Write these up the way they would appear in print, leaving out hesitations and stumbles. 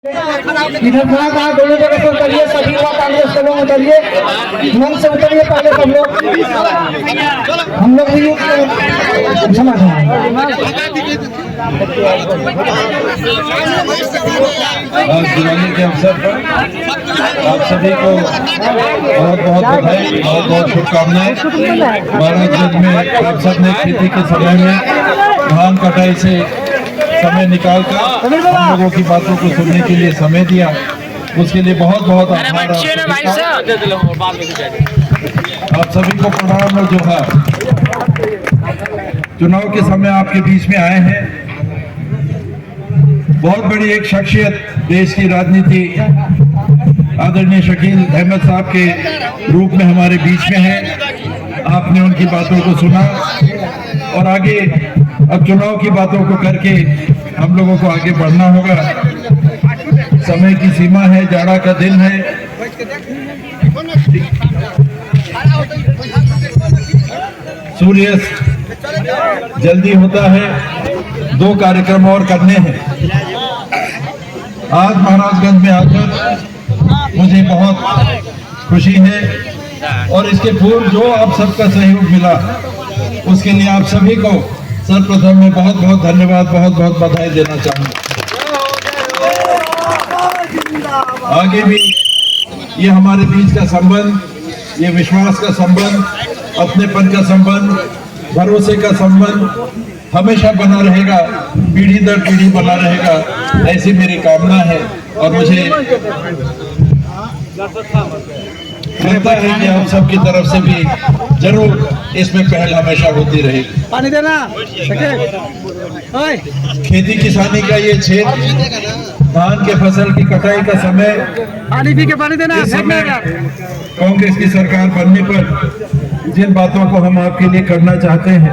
इधर कहाँ दोनों जगह से उतरिए, सभी लोग कांग्रेस के लोग उतरिए, मंच से उतरिए पहले सब लोग, हम लोग भी समाज आज दिवाली के अवसर पर आप सभी को बहुत बहुत बधाई, बहुत बहुत शुभकामनाएं। 12 जून में आप सब ने खेती के समय में धान कटाई से समय निकालकर हम लोगों की बातों को सुनने के लिए समय दिया, उसके लिए बहुत बहुत आभार। आप सभी को प्रणाम और जोहार। चुनाव के समय आपके बीच में आए हैं। बहुत बड़ी एक शख्सियत देश की राजनीति आदरणीय शकील अहमद साहब के रूप में हमारे बीच में है। आपने उनकी बातों को सुना और आगे अब चुनाव की बातों को करके हम लोगों को आगे बढ़ना होगा। समय की सीमा है, जाड़ा का दिन है। सूर्यास्त जल्दी होता है, 2 कार्यक्रम और करने हैं। आज महाराजगंज में आकर मुझे बहुत खुशी है और इसके पूर्व जो आप सबका सहयोग मिला उसके लिए आप सभी को सर्वप्रथम मैं बहुत बहुत धन्यवाद, बहुत बहुत बधाई देना चाहूँगा। आगे भी ये हमारे बीच का संबंध, ये विश्वास का संबंध, अपनेपन का संबंध, भरोसे का संबंध हमेशा बना रहेगा, पीढ़ी दर पीढ़ी बना रहेगा, ऐसी मेरी कामना है। और मुझे लगता है कि आप सबकी तरफ से भी जरूर इसमें पहल हमेशा होती रहेगी। पानी देना। खेती किसानी का ये क्षेत्र, धान के फसल की कटाई का समय, पानी पी के पानी देना। इस समय कांग्रेस की सरकार बनने पर जिन बातों को हम आपके लिए करना चाहते हैं,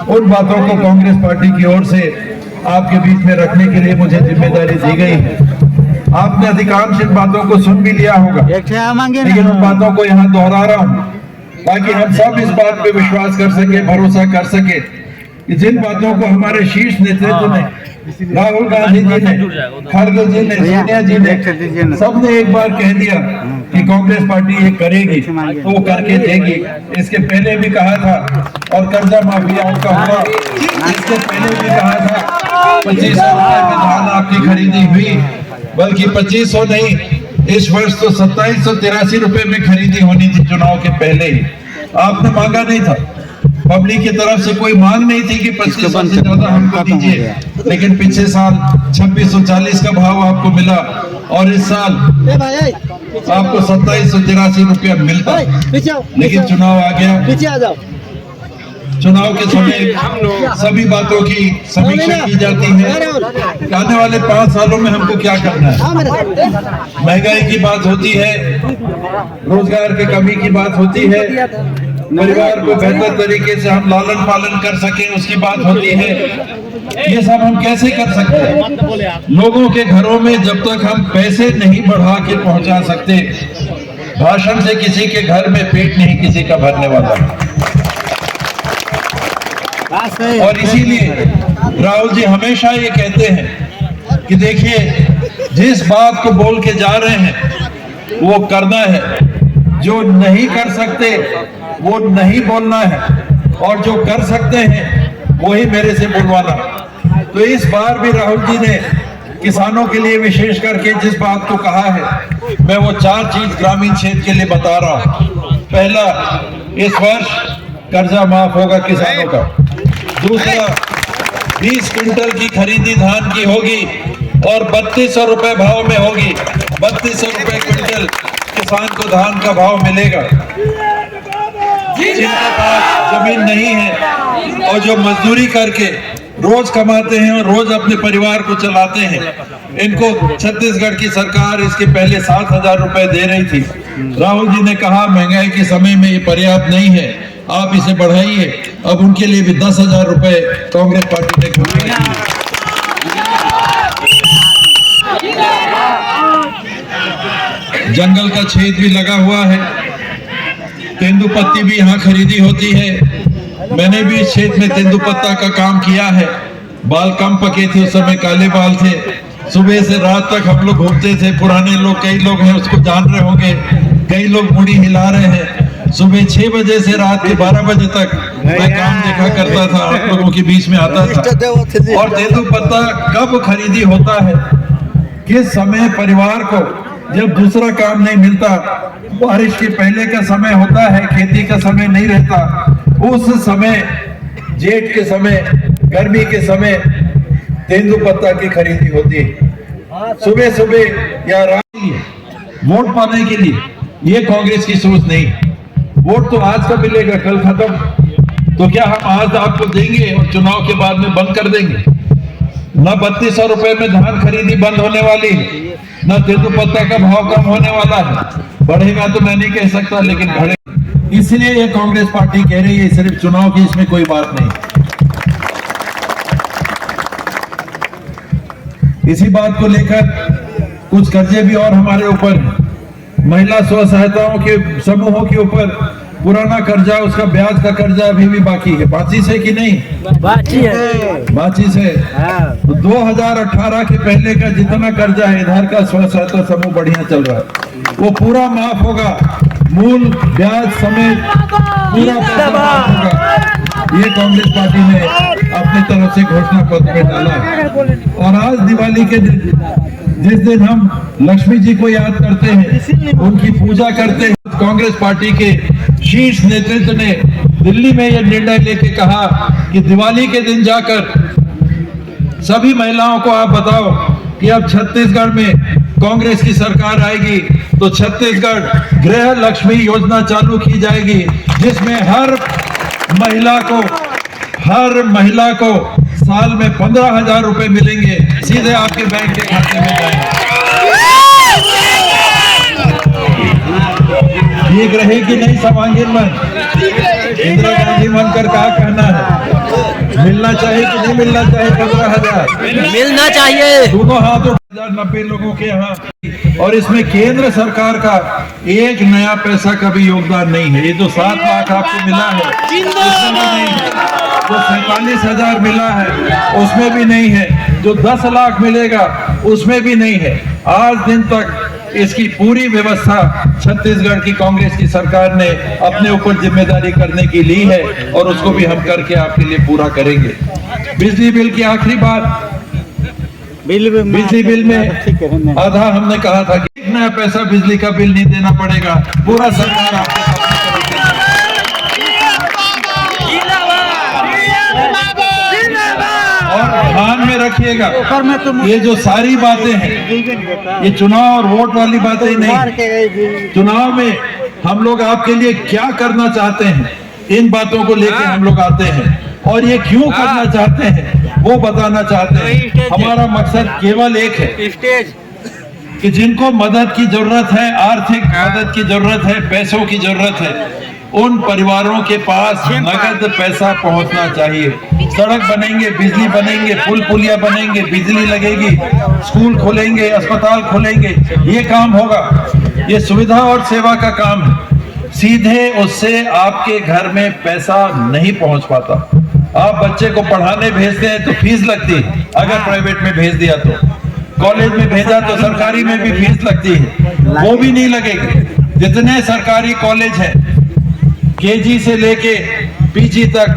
उन बातों को कांग्रेस पार्टी की ओर से आपके बीच में रखने के लिए मुझे जिम्मेदारी दी गई है। आपने अधिकांश इन बातों को सुन भी लिया होगा, लेकिन उन बातों को यहाँ दोहरा रहा हूँ ताकि हम सब इस बात पे विश्वास कर सके, भरोसा कर सके कि जिन बातों को हमारे शीर्ष नेतृत्व ने, राहुल गांधी जी ने, खड़गे जी ने, सोनिया जी ने, सबने एक बार कह दिया कि कांग्रेस पार्टी ये करेगी तो वो करके देगी। इसके पहले भी कहा था और कर्जा माफिया का हुआ, इसके पहले भी कहा था 2500 रुपए में धान आपकी खरीदी हुई, बल्कि 2500 नहीं, इस वर्ष तो 2783 रुपए में खरीदी होनी थी चुनाव के पहले ही। आपने मांगा नहीं था, पब्लिक की तरफ से कोई मांग नहीं थी कि 2500 से ज्यादा हमको दीजिए, लेकिन पिछले साल 2640 का भाव आपको मिला और इस साल आपको 2783 रुपया मिलता। लेकिन चुनाव आ गया, चुनाव के समय सभी बातों की समीक्षा की जाती है। आने वाले 5 सालों में हमको क्या करना है, महंगाई की बात होती है, रोजगार की कमी की बात होती है, परिवार को बेहतर तरीके से हम लालन पालन कर सकें उसकी बात होती है। ये सब हम कैसे कर सकते हैं? लोगों के घरों में जब तक हम पैसे नहीं बढ़ा के पहुंचा सकते, भाषण से किसी के घर में पेट नहीं किसी का भरने वाला। और इसीलिए राहुल जी हमेशा ये कहते हैं कि देखिए, जिस बात को बोल के जा रहे हैं वो करना है, जो नहीं कर सकते वो नहीं बोलना है, और जो कर सकते हैं वही मेरे से बोलवाना। तो इस बार भी राहुल जी ने किसानों के लिए विशेष करके जिस बात को कहा है, मैं वो 4 चीज ग्रामीण क्षेत्र के लिए बता रहा हूँ। पहला, इस वर्ष कर्जा माफ होगा किसानों का। दूसरा, 20 क्विंटल की खरीदी धान की होगी और 3200 रुपए भाव में होगी। 3200 रुपए क्विंटल किसान को धान का भाव मिलेगा। जिनके पास जमीन नहीं है और जो मजदूरी करके रोज कमाते हैं और रोज अपने परिवार को चलाते हैं, इनको छत्तीसगढ़ की सरकार इसके पहले 7000 रुपए दे रही थी। राहुल जी ने कहा महंगाई के समय में ये पर्याप्त नहीं है, आप इसे बढ़ाइए। अब उनके लिए भी 10,000 रुपए कांग्रेस पार्टी ने घोषणा की। जंगल का छेद भी लगा हुआ है, तेंदुपत्ती भी यहाँ खरीदी होती है। मैंने भी इस क्षेत्र में तेंदुपत्ता का काम किया है। बाल कम पके थे, उस समय काले बाल थे, सुबह से रात तक हम लोग घूमते थे। पुराने लोग, कई लोग हैं उसको जान रहे होंगे, कई लोग मुड़ी हिला रहे हैं। सुबह 6 बजे से रात के 12 बजे तक मैं काम देखा करता था, आप लोगों के बीच में आता था। और तेंदूपत्ता कब खरीदी होता है, किस समय परिवार को जब दूसरा काम नहीं मिलता, बारिश के पहले का समय होता है, खेती का समय नहीं रहता, उस समय जेठ के समय, गर्मी के समय तेंदूपत्ता की खरीदी होती है। सुबह सुबह या रात वोट पाने के लिए, ये कांग्रेस की सोच नहीं। वोट तो आज का मिलेगा, कल खत्म। तो क्या हम आज आपको देंगे और चुनाव के बाद में बंद कर देंगे? न 3200 रुपए में धान खरीदी बंद होने वाली है, न तेंदूपत्ता का भाव कम होने वाला है। बढ़ेगा तो मैं नहीं कह सकता, लेकिन बढ़ेगा। इसलिए ये कांग्रेस पार्टी कह रही है सिर्फ चुनाव की, इसमें कोई बात नहीं। इसी बात को लेकर कुछ कर्जे भी और हमारे ऊपर, महिला स्व सहायताओं के समूहों के ऊपर पुराना कर्जा, उसका ब्याज का कर्जा अभी भी बाकी है। बाकी है कि नहीं? बाकी है, बाकी है। तो 2018 के पहले का जितना कर्जा है इधर का स्व सहायता समूह बढ़िया चल रहा है, वो पूरा माफ होगा, मूल ब्याज समेत पूरा पैसा माफ होगा। ये कांग्रेस पार्टी ने अपनी तरफ से घोषणा पत्र में डाला। और आज दिवाली के दिन, जिस दिन हम लक्ष्मी जी को याद करते हैं, उनकी पूजा करते हैं, कांग्रेस पार्टी के शीर्ष नेतृत्व ने दिल्ली में यह निर्णय लेके कहा कि दिवाली के दिन जाकर सभी महिलाओं को आप बताओ कि अब छत्तीसगढ़ में कांग्रेस की सरकार आएगी तो छत्तीसगढ़ गृह लक्ष्मी योजना चालू की जाएगी, जिसमें हर महिला को साल में 15,000 रुपए मिलेंगे, सीधे आपके बैंक के खाते में जाएंगे। ठीक रहेगी नहीं समांगीन मन? इंदिरा गांधी मन कर कहा कहना है, मिलना चाहिए कि नहीं मिलना चाहिए? 15,000 मिलना चाहिए। दोनों हाथों 90 लोगों के यहाँ, और इसमें केंद्र सरकार का एक नया पैसा का भी योगदान नहीं है। ये जो 7 लाख आपको मिला है उसमें भी नहीं है, जो 47,000 मिला है उसमें भी नहीं है, जो 10 लाख मिलेगा उसमें भी नहीं है। आज दिन तक इसकी पूरी व्यवस्था छत्तीसगढ़ की कांग्रेस की सरकार ने अपने ऊपर जिम्मेदारी करने की ली है, और उसको भी हम करके आपके लिए पूरा करेंगे। बिजली बिल की आखिरी बात, बिजली बिल में आधा हमने कहा था कि एक नया पैसा बिजली का बिल नहीं देना पड़ेगा, पूरा सरकार आपके और ध्यान में रखिएगा, ये जो सारी बातें हैं ये चुनाव और वोट वाली बातें नहीं। चुनाव में हम लोग आपके लिए क्या करना चाहते हैं, इन बातों को लेकर हम लोग आते हैं, और ये क्यों करना चाहते हैं वो बताना चाहते हैं। हमारा मकसद केवल एक है कि जिनको मदद की जरूरत है, आर्थिक मदद की जरूरत है, पैसों की जरूरत है, उन परिवारों के पास नगद पैसा पहुंचना चाहिए। सड़क बनेंगे, बिजली बनेंगे, पुल पुलिया बनेंगे, बिजली लगेगी, स्कूल खोलेंगे, अस्पताल खोलेंगे, ये काम होगा। ये सुविधा और सेवा का काम है, सीधे उससे आपके घर में पैसा नहीं पहुंच पाता। आप बच्चे को पढ़ाने भेजते हैं तो फीस लगती है, अगर प्राइवेट में भेज दिया तो, कॉलेज में भेजा तो सरकारी में भी फीस लगती है, वो भी नहीं लगेगी। जितने सरकारी कॉलेज हैं, केजी से लेके पीजी तक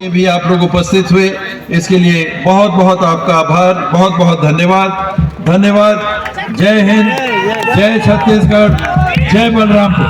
भी आप लोग उपस्थित हुए, इसके लिए बहुत बहुत आपका आभार, बहुत बहुत धन्यवाद। जय हिंद, जय छत्तीसगढ़, जय बलरामपुर।